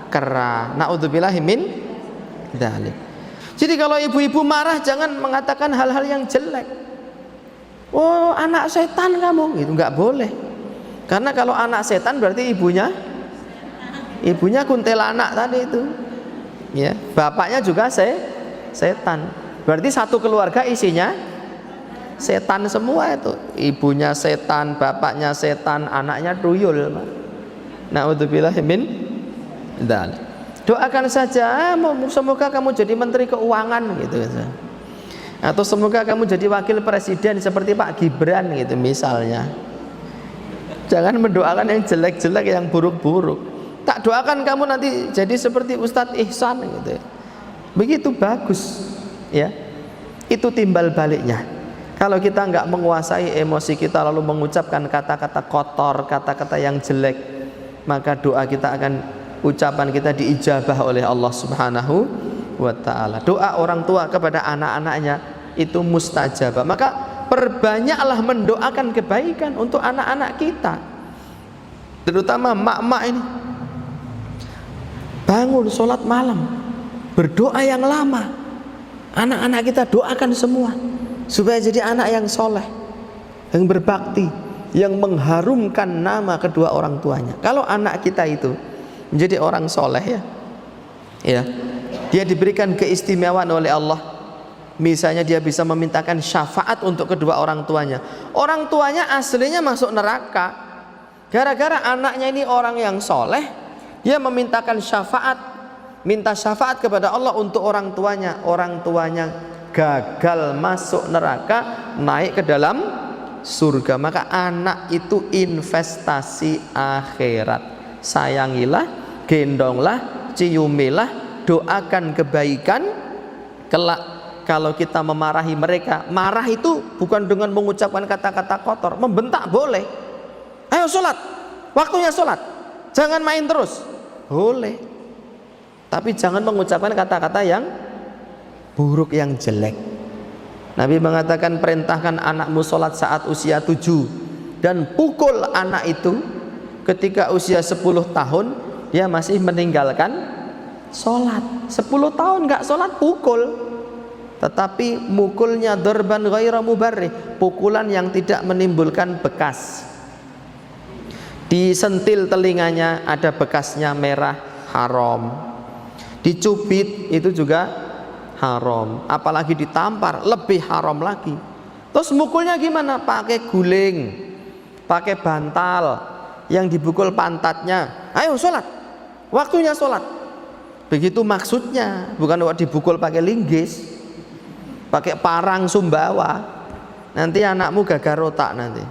kera. Na'udzubillahi min dzalik. Jadi kalau ibu-ibu marah jangan mengatakan hal-hal yang jelek. Oh anak setan kamu, itu nggak boleh. Karena kalau anak setan berarti ibunya kuntilanak tadi itu, ya. Bapaknya juga setan. Berarti satu keluarga isinya setan semua itu. Ibunya setan, bapaknya setan, anaknya tuyul. Na'udzubillahi min dzalik. Doakan saja, semoga kamu jadi menteri keuangan gitu. Atau semoga kamu jadi wakil presiden seperti Pak Gibran gitu misalnya. Jangan mendoakan yang jelek-jelek, yang buruk-buruk. Tak doakan kamu nanti jadi seperti Ustadz Ihsan gitu. Begitu bagus ya. Itu timbal baliknya. Kalau kita nggak menguasai emosi kita lalu mengucapkan kata-kata kotor, kata-kata yang jelek, maka doa kita ucapan kita diijabah oleh Allah Subhanahu wa ta'ala. Doa orang tua kepada anak-anaknya itu mustajabah. Maka perbanyaklah mendoakan kebaikan untuk anak-anak kita, terutama mak-mak ini. Bangun sholat malam, berdoa yang lama. Anak-anak kita doakan semua supaya jadi anak yang soleh, yang berbakti, yang mengharumkan nama kedua orang tuanya. Kalau anak kita itu menjadi orang soleh ya, dia diberikan keistimewaan oleh Allah. Misalnya dia bisa memintakan syafaat untuk kedua orang tuanya. Orang tuanya aslinya masuk neraka, gara-gara anaknya ini orang yang soleh, dia memintakan syafaat, minta syafaat kepada Allah untuk orang tuanya. Orang tuanya gagal masuk neraka, naik ke dalam surga. Maka anak itu investasi akhirat. Sayangilah, gendonglah, ciumilah, doakan kebaikan. Kelak kalau kita memarahi mereka, marah itu bukan dengan mengucapkan kata-kata kotor. Membentak boleh, ayo sholat, waktunya sholat, jangan main terus, boleh. Tapi jangan mengucapkan kata-kata yang buruk, yang jelek. Nabi mengatakan, perintahkan anakmu sholat saat usia 7 dan pukul anak itu ketika usia 10 tahun dia masih meninggalkan sholat. 10 tahun nggak sholat, pukul. Tetapi mukulnya darban ghaira mubarrih, pukulan yang tidak menimbulkan bekas. Disentil telinganya ada bekasnya merah, haram. Dicubit itu juga haram, apalagi ditampar lebih haram lagi. Terus mukulnya gimana? Pakai guling, pakai bantal yang dibukul pantatnya. Ayo sholat, waktunya sholat. Begitu maksudnya, bukan waktu dibukul pakai linggis, pakai parang Sumbawa. Nanti anakmu gagal otak nanti,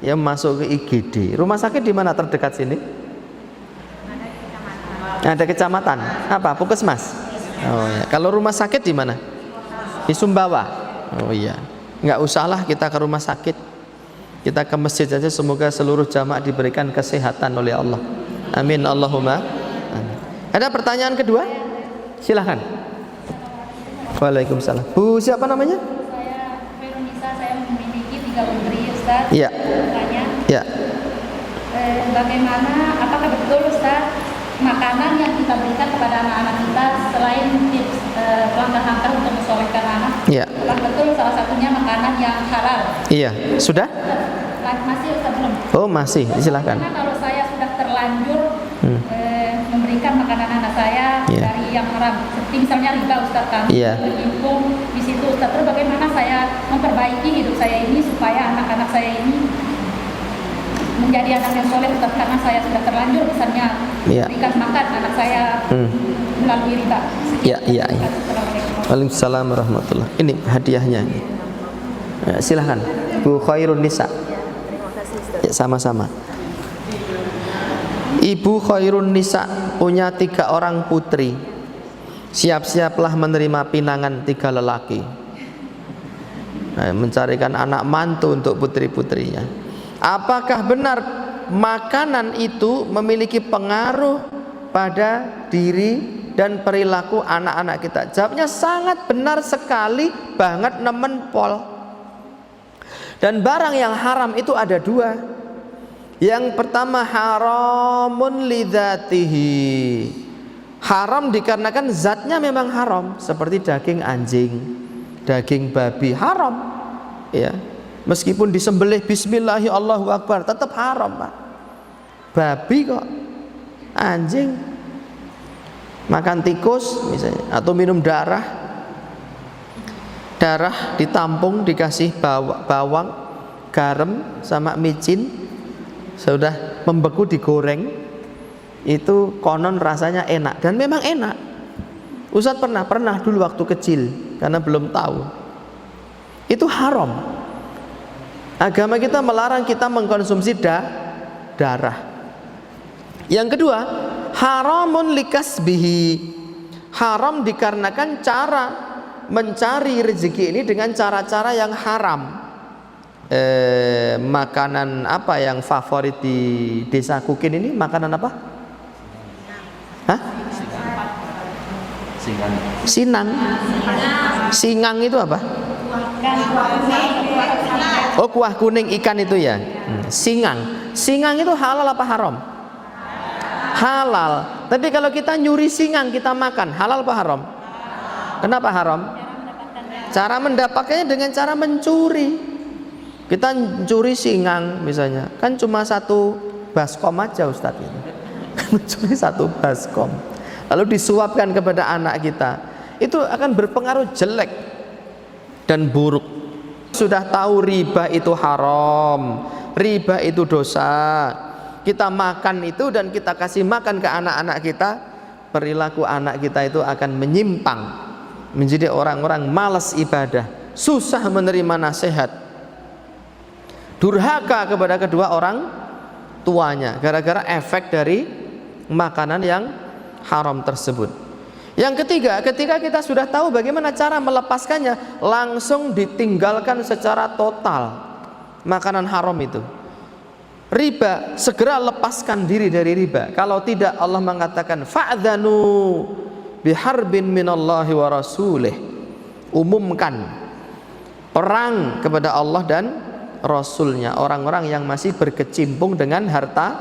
ya masuk ke IGD. Rumah sakit di mana terdekat sini? Ada kecamatan. Apa? Puskesmas. Oh ya. Kalau rumah sakit di mana? Di Sumbawa. Oh iya. Nggak usahlah kita ke rumah sakit. Kita ke masjid saja. Semoga seluruh jamaah diberikan kesehatan oleh Allah. Amin Allahumma. Amin. Ada pertanyaan kedua? Silahkan. Waalaikumsalam. Bu siapa namanya? Saya Veronisa, saya memiliki 3 putri, Ustaz. Iya. Tanya. Ya. Bagaimana? Apakah betul, Ustaz, makanan yang kita berikan kepada anak-anak kita selain tips langkah-langkah untuk mensolehkan anak, apakah betul salah satunya makanan yang halal? Iya. Sudah? Masih Ustaz, belum? Oh masih. Silakan. Karena kalau saya sudah terlanjur memberikan makanan anak saya dari yang haram, seperti misalnya riba, Ustaz, kami berhimpun di situ, Ustaz. Terus bagaimana saya memperbaiki hidup saya ini supaya anak-anak saya ini menjadi anak yang soleh, Ustaz, karena saya sudah terlanjur misalnya berikan makan anak saya melalui riba. Iya. Waalaikumsalam warahmatullahi. Ini hadiahnya. Ya, silahkan Bu Khairun Nisa. Ya, sama-sama. Ibu Khairun Nisa punya 3 orang putri. Siap-siaplah menerima pinangan 3 lelaki. Mencarikan anak mantu untuk putri-putrinya. Apakah benar makanan itu memiliki pengaruh pada diri dan perilaku anak-anak kita? Jawabnya sangat benar sekali, banget nemen pol. Dan barang yang haram itu ada 2. Yang pertama haramun lidzatihi. Haram dikarenakan zatnya memang haram, seperti daging anjing, daging babi, haram. Ya. Meskipun disembelih bismillahi Allahu akbar tetap haram, Pak. Babi kok, anjing, makan tikus misalnya, atau minum darah ditampung, dikasih bawang, garam sama micin, sudah membeku digoreng, itu konon rasanya enak dan memang enak. Ustadz pernah dulu waktu kecil karena belum tahu. Itu haram. Agama kita melarang kita mengkonsumsi darah. Yang kedua, haramun likasbihi. Haram dikarenakan cara mencari rezeki ini dengan cara-cara yang haram. makanan apa yang favorit di desa Kukin ini? Makanan apa? Hah? Sinang. Singang itu apa? Oh, kuah kuning ikan itu ya. Singang. Singang itu halal apa haram? Halal. Tapi kalau kita nyuri singang kita makan, halal apa haram? Kenapa haram? Cara mendapatkannya dengan cara mencuri. Kita mencuri singang misalnya, kan cuma satu baskom aja Ustadz itu. Mencuri satu baskom, lalu disuapkan kepada anak kita, itu akan berpengaruh jelek dan buruk. Sudah tahu riba itu haram, riba itu dosa, kita makan itu dan kita kasih makan ke anak-anak kita, perilaku anak kita itu akan menyimpang, menjadi orang-orang malas ibadah, susah menerima nasihat, durhaka kepada kedua orang tuanya gara-gara efek dari makanan yang haram tersebut. Yang ketiga, ketika kita sudah tahu bagaimana cara melepaskannya, langsung ditinggalkan secara total makanan haram itu. Riba, segera lepaskan diri dari riba. Kalau tidak, Allah mengatakan fa'dzanu biharbin minallahi wa rasulih. Umumkan perang kepada Allah dan Rasulnya orang-orang yang masih berkecimpung dengan harta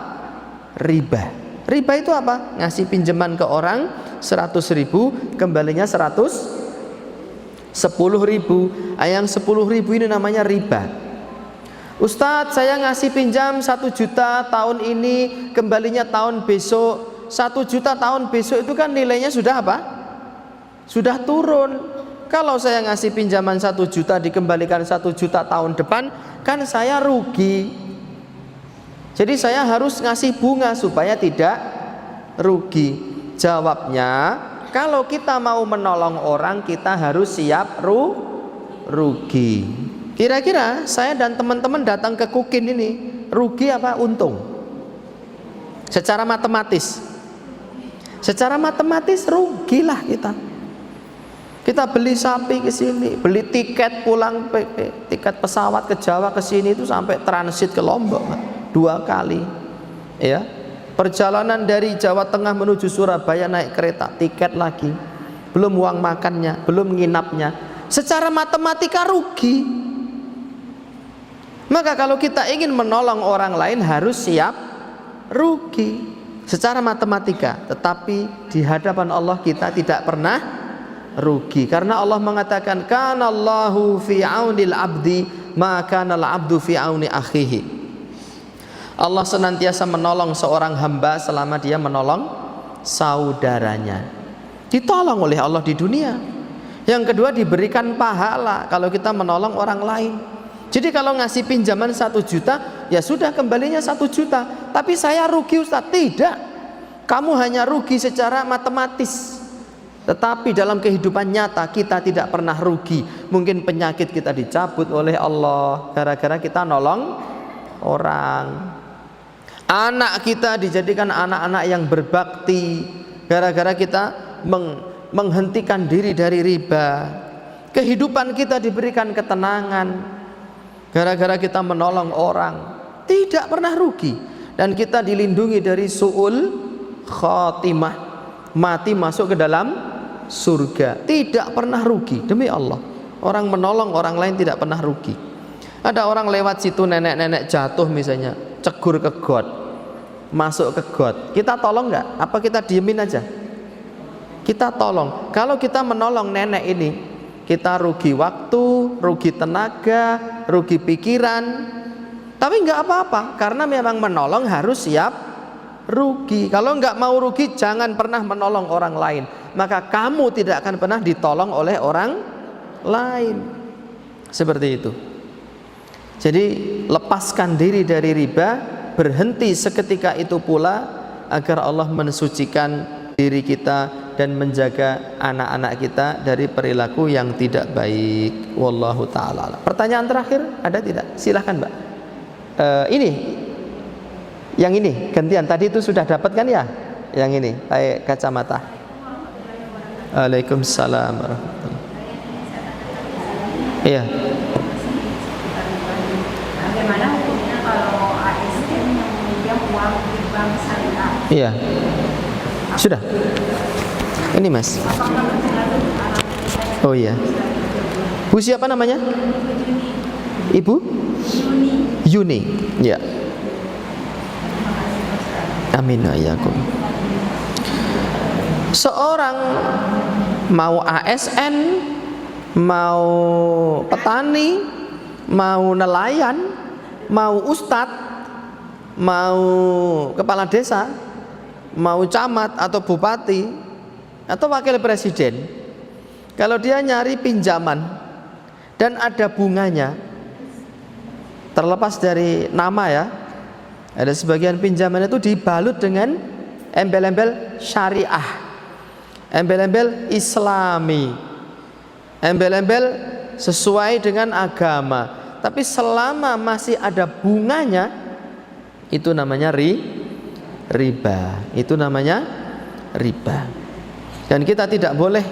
riba. Riba itu apa? Ngasih pinjaman ke orang 100.000, kembalinya 110.000. Yang 10.000 ini namanya riba. Ustadz, saya ngasih pinjam 1 juta tahun ini, kembalinya tahun besok. 1 juta tahun besok itu kan nilainya sudah apa? Sudah turun. Kalau saya ngasih pinjaman 1 juta dikembalikan 1 juta tahun depan, kan saya rugi. Jadi saya harus ngasih bunga supaya tidak rugi. Jawabnya, kalau kita mau menolong orang, kita harus siap rugi. Kira-kira saya dan teman-teman datang ke Kukin ini, rugi apa untung? Secara matematis. Secara matematis rugilah kita. Kita beli sapi ke sini, beli tiket pulang, tiket pesawat ke Jawa ke sini itu sampai transit ke Lombok 2 kali. Ya. Perjalanan dari Jawa Tengah menuju Surabaya naik kereta, tiket lagi. Belum uang makannya, belum nginapnya. Secara matematika rugi. Maka kalau kita ingin menolong orang lain harus siap rugi secara matematika, tetapi di hadapan Allah kita tidak pernah rugi, karena Allah mengatakan kanallahu fi aunil abdi ma kanal abdu fi auni akhihi. Allah senantiasa menolong seorang hamba selama dia menolong saudaranya. Ditolong oleh Allah di dunia. Yang kedua, diberikan pahala kalau kita menolong orang lain. Jadi kalau ngasih pinjaman 1 juta, ya sudah kembalinya 1 juta. Tapi saya rugi Ustaz. Tidak. Kamu hanya rugi secara matematis. Tetapi dalam kehidupan nyata kita tidak pernah rugi. Mungkin penyakit kita dicabut oleh Allah gara-gara kita nolong orang. Anak kita dijadikan anak-anak yang berbakti gara-gara kita menghentikan diri dari riba. Kehidupan kita diberikan ketenangan gara-gara kita menolong orang. Tidak pernah rugi. Dan kita dilindungi dari su'ul khatimah, mati masuk ke dalam surga. Tidak pernah rugi, demi Allah. Orang menolong orang lain tidak pernah rugi. Ada orang lewat situ, nenek-nenek jatuh misalnya, cegur ke got, masuk ke got, kita tolong nggak? Apa kita diemin aja? Kita tolong. Kalau kita menolong nenek ini, kita rugi waktu, rugi tenaga, rugi pikiran, tapi nggak apa-apa, karena memang menolong harus siap rugi. Kalau nggak mau rugi, jangan pernah menolong orang lain, maka kamu tidak akan pernah ditolong oleh orang lain. Seperti itu. Jadi lepaskan diri dari riba, berhenti seketika itu pula, agar Allah mensucikan diri kita dan menjaga anak-anak kita dari perilaku yang tidak baik. Wallahu ta'ala. Pertanyaan terakhir ada tidak? Silahkan Mbak. Ini yang ini gantian, tadi itu sudah dapat kan ya? Yang ini pakai kacamata. Waalaikumsalam warahmatullahi. Iya. bank syariah. Iya. Sudah. Ini Mas. Oh iya. Bu siapa namanya? Ibu? Yuni. Ya. Amin ya. Seorang mau ASN, mau petani, mau nelayan, mau ustadz, mau kepala desa, mau camat atau bupati atau wakil presiden, kalau dia nyari pinjaman dan ada bunganya, terlepas dari nama ya, ada sebagian pinjaman itu dibalut dengan embel-embel syariah, embel-embel islami, embel-embel sesuai dengan agama, tapi selama masih ada bunganya, itu namanya riba. Itu namanya riba. Dan kita tidak boleh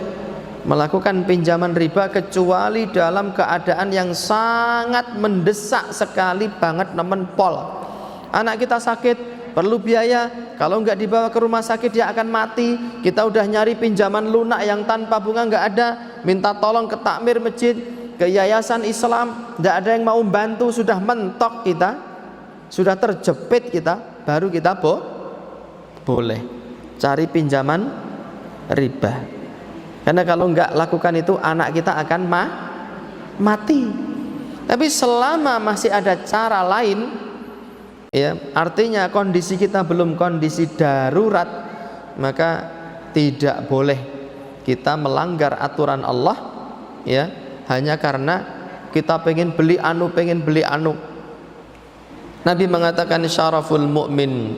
melakukan pinjaman riba kecuali dalam keadaan yang sangat mendesak sekali banget, nemen pol. Anak kita sakit, perlu biaya, kalau nggak dibawa ke rumah sakit dia akan mati. Kita udah nyari pinjaman lunak yang tanpa bunga, nggak ada, minta tolong ke takmir masjid, ke yayasan Islam, nggak ada yang mau bantu, sudah mentok kita, sudah terjepit kita, baru kita boleh cari pinjaman riba. Karena kalau nggak lakukan itu, anak kita akan mati. Tapi selama masih ada cara lain, ya, artinya kondisi kita belum kondisi darurat, maka tidak boleh kita melanggar aturan Allah, ya, hanya karena kita pengen beli anu. Nabi mengatakan syaraful mu'min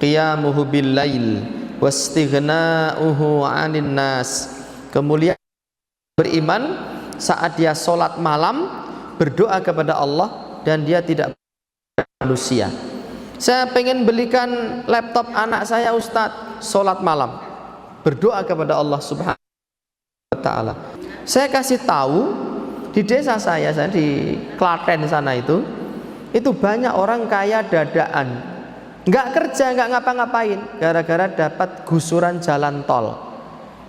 qiyamuhu bil lail wastighna'uhu 'anil nas. Kemuliaan beriman saat dia sholat malam, berdoa kepada Allah, dan dia tidak manusia. Saya pengen belikan laptop anak saya Ustadz, sholat malam, berdoa kepada Allah Subhanahu wa ta'ala. Saya kasih tahu di desa saya di Klaten sana itu banyak orang kaya dadaan, nggak kerja, nggak ngapa-ngapain, gara-gara dapat gusuran jalan tol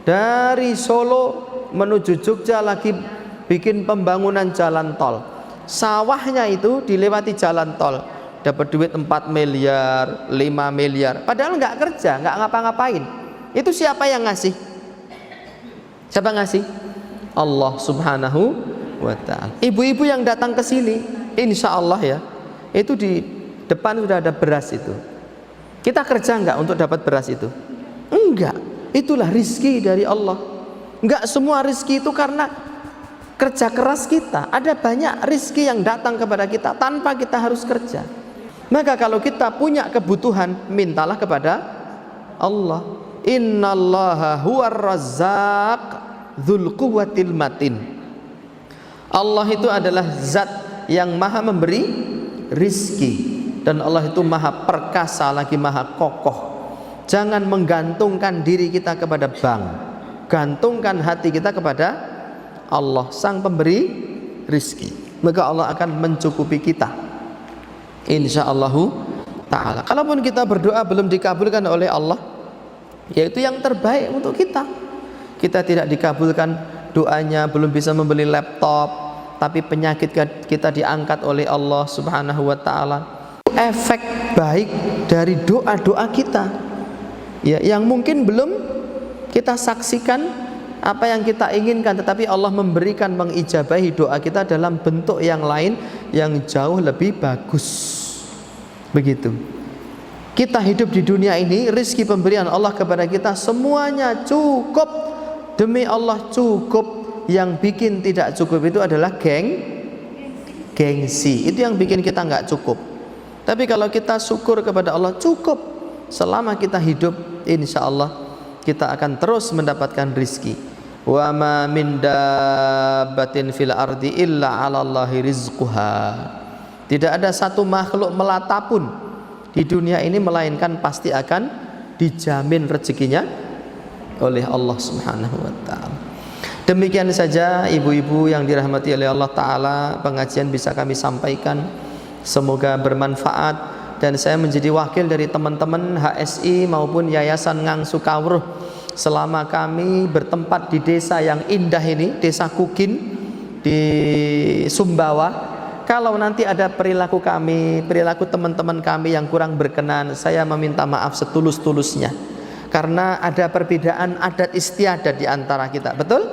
dari Solo menuju Jogja, lagi bikin pembangunan jalan tol. Sawahnya itu dilewati jalan tol, dapat duit 4 miliar, 5 miliar, padahal nggak kerja, nggak ngapa-ngapain. Itu siapa yang ngasih? Siapa ngasih? Allah Subhanahu wa ta'ala. Ibu-ibu yang datang ke sini, insya Allah ya, itu di depan sudah ada beras itu. Kita kerja nggak untuk dapat beras itu? Enggak. Itulah rizki dari Allah. Enggak semua rizki itu karena kerja keras kita. Ada banyak rizki yang datang kepada kita tanpa kita harus kerja. Maka kalau kita punya kebutuhan, mintalah kepada Allah. Innallaha huwar razzaq dzul quwwatil matin. Allah itu adalah zat yang maha memberi rizki, dan Allah itu maha perkasa lagi maha kokoh. Jangan menggantungkan diri kita kepada bank, gantungkan hati kita kepada Allah, sang pemberi rizki. Maka Allah akan mencukupi kita, insyaallah ta'ala. Kalaupun kita berdoa belum dikabulkan oleh Allah, yaitu yang terbaik untuk kita. Kita tidak dikabulkan doanya, belum bisa membeli laptop, tapi penyakit kita diangkat oleh Allah Subhanahu wa ta'ala. Efek baik dari doa-doa kita, ya, yang mungkin belum kita saksikan apa yang kita inginkan, tetapi Allah memberikan, mengijabahi doa kita dalam bentuk yang lain yang jauh lebih bagus. Begitu. Kita hidup di dunia ini, rezeki pemberian Allah kepada kita semuanya cukup. Demi Allah cukup. Yang bikin tidak cukup itu adalah gengsi. Itu yang bikin kita nggak cukup. Tapi kalau kita syukur kepada Allah, cukup. Selama kita hidup, insya Allah kita akan terus mendapatkan rizki. Wa ma min dabbatin fil ardi illa 'ala Allahi rizquha. Tidak ada satu makhluk melata pun di dunia ini melainkan pasti akan dijamin rezekinya oleh Allah Subhanahu wa ta'ala. Demikian saja ibu-ibu yang dirahmati oleh Allah Ta'ala, pengajian bisa kami sampaikan. Semoga bermanfaat dan saya menjadi wakil dari teman-teman HSI maupun Yayasan Ngangsu Kawruh selama kami bertempat di desa yang indah ini, Desa Kukin di Sumbawa. Kalau nanti ada perilaku kami, perilaku teman-teman kami yang kurang berkenan, saya meminta maaf setulus-tulusnya. Karena ada perbedaan adat istiadat di antara kita, betul?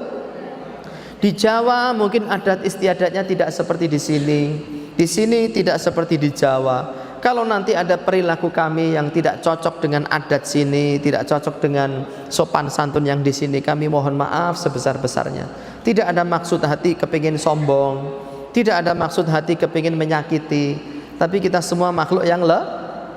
Di Jawa mungkin adat istiadatnya tidak seperti di sini tidak seperti di Jawa. Kalau nanti ada perilaku kami yang tidak cocok dengan adat sini, tidak cocok dengan sopan santun yang di sini, kami mohon maaf sebesar-besarnya. Tidak ada maksud hati kepingin sombong, tidak ada maksud hati kepingin menyakiti, tapi kita semua makhluk yang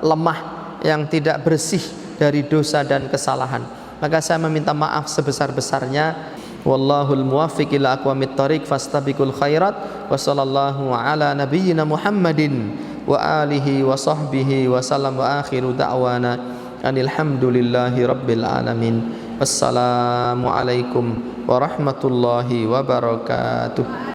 lemah, yang tidak bersih dari dosa dan kesalahan. Maka saya meminta maaf sebesar-besarnya. Wallahul muwaffiq ila aqwamit thoriq fastabiqul khairat wa sallallahu ala nabiyyina Muhammadin wa alihi wa sahbihi wa sallam wa akhiru da'wana alhamdulillahi rabbil alamin. Wassalamu alaikum warahmatullahi wabarakatuh.